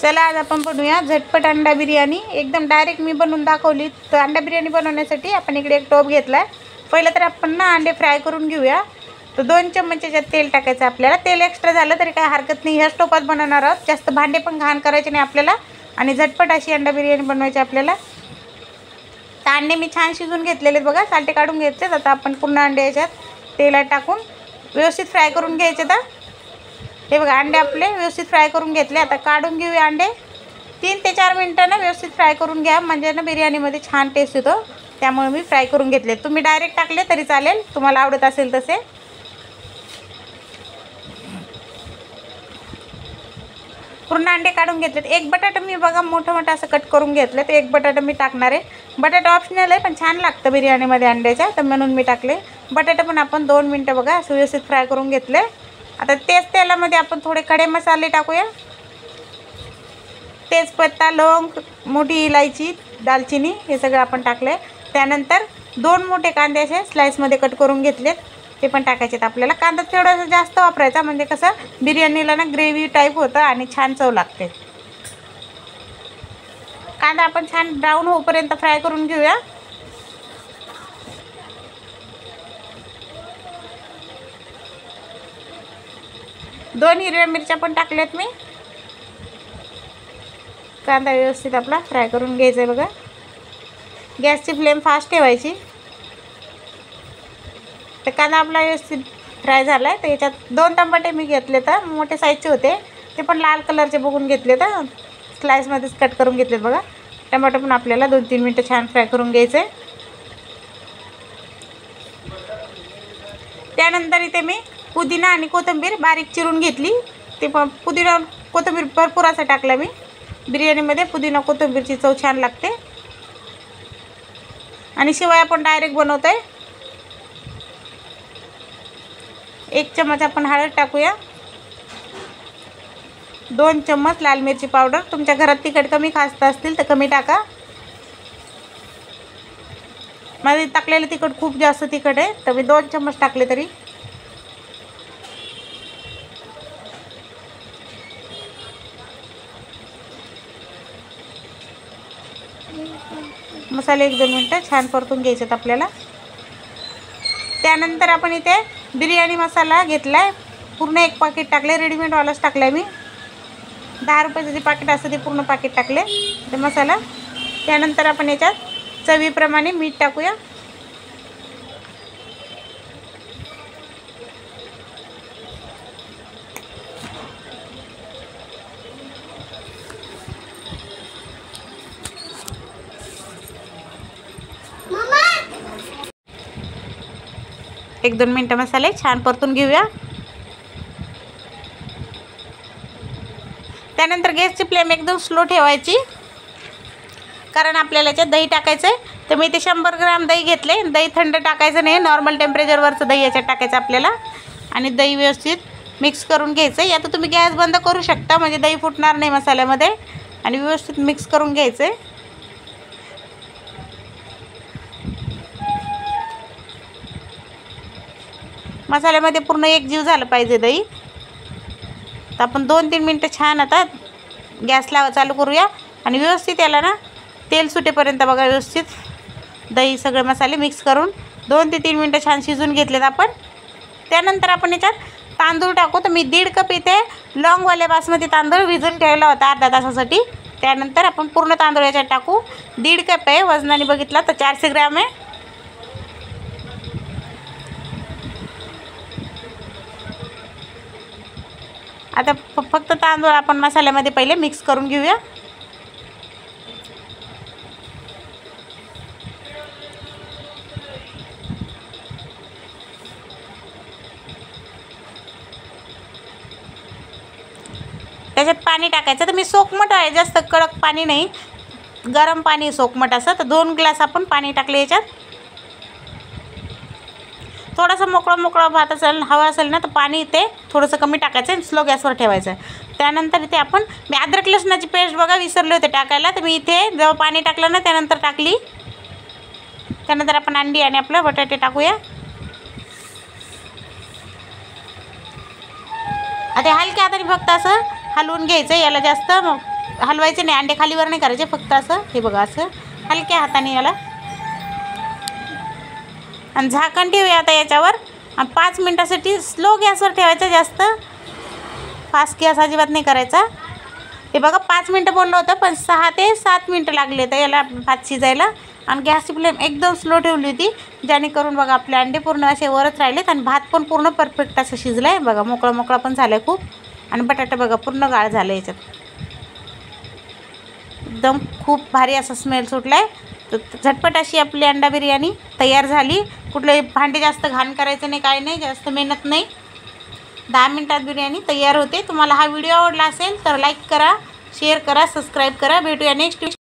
चला आज आपण बनवूया झटपट अंडा बिर्याणी. एकदम डायरेक्ट मी बनवून दाखवली. तर अंडा बिर्याणी बनवण्यासाठी आपण इकडे एक टोप घेतला आहे. पहिलं तर आपण ना अंडे फ्राय करून घेऊया. तर 2 चम्मच याच्यात तेल टाकायचं आपल्याला. तेल एक्स्ट्रा झालं तरी काही हरकत नाही, ह्याच टोपात बनवणार आहोत. जास्त भांडे पण घाण करायचे नाही आपल्याला आणि झटपट अशी अंडा बिर्याणी बनवायची आपल्याला. तर अंडे मी छान शिजून घेतलेले बघा, सालटे काढून घेतलेत. आता आपण पूर्ण अंडे याच्यात तेलात टाकून व्यवस्थित फ्राय करून घ्यायचे. तर हे बघा अंडे आपले व्यवस्थित फ्राय करून घेतले. आता काढून घेऊया अंडे. 3 ते 4 मिनटं ना व्यवस्थित फ्राय करून घ्या, म्हणजे ना बिर्याणीमध्ये छान टेस्ट येतो. त्यामुळे मी फ्राय करून घेतले. तुम्ही डायरेक्ट टाकले तरी चालेल, तुम्हाला आवडत असेल तसे. पूर्ण अंडे काढून घेतलेत. एक बटाटा मी बघा मोठं मोठं असं कट करून घेतलं. तर एक बटाटा मी टाकणार आहे. बटाटा ऑप्शनल आहे पण छान लागतं बिर्याणीमध्ये अंड्याच्या, तर म्हणून मी टाकले. बटाटा पण आपण 2 मिनटं बघा असं व्यवस्थित फ्राय करून घेतले. आता तेच तेलामध्ये आपण थोडे खडे मसाले टाकूया. तेजपत्ता, लवंग, मोठी इलायची, दालचिनी हे सगळं आपण टाकले. त्यानंतर 2 मोठे कांदे असे स्लाइसमध्ये कट करून घेतलेत, ते पण टाकायचे. आपल्याला कांदा थोडासा जास्त वापरायचा, म्हणजे कसं बिर्याणीला ना ग्रेव्ही टाईप होतं आणि छान चव लागते. कांदा आपण छान ब्राऊन होईपर्यंत फ्राय करून घेऊया. दोन हिरव्या मिरच्या पण टाकल्यात मी. कांदा व्यवस्थित आपला फ्राय करून घ्यायचा आहे बघा. गॅसची फ्लेम फास्ट ठेवायची. तर कांदा आपला व्यवस्थित फ्राय झाला आहे. तर याच्यात 2 टमाटे मी घेतले, तर मोठे साईजचे होते, ते पण लाल कलरचे बघून घेतले. तर स्लाइसमध्येच कट करून घेतलेत बघा. टमाटो पण आपल्याला 2-3 मिनटं छान फ्राय करून घ्यायचे. त्यानंतर इथे मी पुदिना आणि कोथिंबीर बारीक चिरून घेतली. ते पण पुदिना कोथिंबीर भरपूर असं टाकला मी. बिर्याणीमध्ये पुदिना कोथिंबीरची चव छान लागते. आणि शिवाय आपण डायरेक्ट बनवतो आहे. 1 चम्मच आपण हळद टाकूया. 2 चम्मच लाल मिरची पावडर. तुमच्या घरात तिखट कमी खात असतील तर कमी टाका. माझे टाकलेलं तिखट खूप जास्त तिखट आहे, तर मी 2 चम्मच टाकले तरी. मसाले 1-2 मिनटं छान परतून घ्यायचेत आपल्याला. त्यानंतर आपण इथे बिर्याणी मसाला घेतला आहे. पूर्ण 1 पाकिट टाकले. रेडीमेडवालाच टाकला आहे मी. 10 रुपयाचं जे पाकिट असतं ते पूर्ण पाकिट टाकले ते मसाला. त्यानंतर आपण याच्यात चवीप्रमाणे मीठ टाकूया. एक 2 मिनटं मसाले छान परतून घेऊया. त्यानंतर गॅसची फ्लेम एकदम स्लो ठेवायची, कारण आपल्याला याच्यात दही टाकायचं आहे. तर मी इथे 100 ग्राम दही घेतले. दही थंड टाकायचं नाही, नॉर्मल टेम्परेचरवरचं दही याच्यात टाकायचं आपल्याला. आणि दही व्यवस्थित मिक्स करून घ्यायचं आहे. आता तुम्ही गॅस बंद करू शकता, म्हणजे दही फुटणार नाही मसाल्यामध्ये. आणि व्यवस्थित मिक्स करून घ्यायचं आहे. मसाल्यामध्ये पूर्ण एकजीव झालं पाहिजे दही. तर आपण 2-3 मिनटं छान आता गॅसला चालू करूया. आणि व्यवस्थित याला ना तेल सुटेपर्यंत बघा व्यवस्थित दही सगळे मसाले मिक्स करून 2 ते 3 मिनटं छान शिजून घेतलेत आपण. त्यानंतर आपण याच्यात तांदूळ टाकू. तर मी 1.5 कप इथे लॉंगवाले बासमती तांदूळ भिजून ठेवला होता अर्धा तासासाठी. त्यानंतर आपण पूर्ण तांदूळ याच्यात टाकू. 1.5 कप आहे, वजनाने बघितला तर 400 ग्रॅम आहे. आता फक्त तांदूळ आपण मसाल्यामध्ये पहिले मिक्स करून घेऊया. त्याच्यात पाणी टाकायचं. तर मी सोकमट आहे, जास्त कडक पाणी नाही, गरम पाणी सोकमट असं. तर 2 ग्लास आपण पाणी टाकले याच्यात. थोडंसं मोकळं भात असेल, हवा असेल ना, तर पाणी इथे थोडंसं कमी टाकायचं आणि स्लो गॅसवर ठेवायचं. त्यानंतर इथे आपण मी अद्रक लसणाची पेस्ट बघा विसरले होते टाकायला, तर मी इथे जेव्हा पाणी टाकलं ना त्यानंतर टाकली. त्यानंतर आपण अंडी आणि आपले बटाटे टाकूया. आता हलक्या हाताने फक्त असं हलवून घ्यायचं. याला जास्त हलवायचं नाही, अंडे खालीवर नाही करायचे, फक्त असं हे बघा असं हलक्या हाताने याला. आणि झाकण ठेवूया आता याच्यावर. आणि 5 मिनटासाठी स्लो गॅसवर ठेवायचं, जास्त फास्ट गॅस अजिबात नाही करायचा. हे बघा 5 मिनटं बोललं होतं, पण 6 ते 7 मिनटं लागले तर याला भात शिजायला. आणि गॅसची फ्लेम एकदम स्लो ठेवली होती, जेणेकरून बघा आपले अंडे पूर्ण असे वरच राहिलेत. आणि भात पण पूर्ण परफेक्ट असं शिजलं आहे बघा, मोकळा मोकळा पण झाला आहे खूप. आणि बटाटा बघा पूर्ण गाळ झालं याच्यात, एकदम खूप भारी असा स्मेल सुटला आहे. तर झटपट अशी आपली अंडा बिर्याणी तयार झाली. कुठलेही भांडे जास्त घाण करायचं नाही, काही नाही, जास्त मेहनत नाही. 10 मिनटात बिर्याणी तयार होते. तुम्हाला हा व्हिडिओ आवडला असेल तर लाईक करा, शेअर करा, सबस्क्राईब करा. भेटूया नेक्स्ट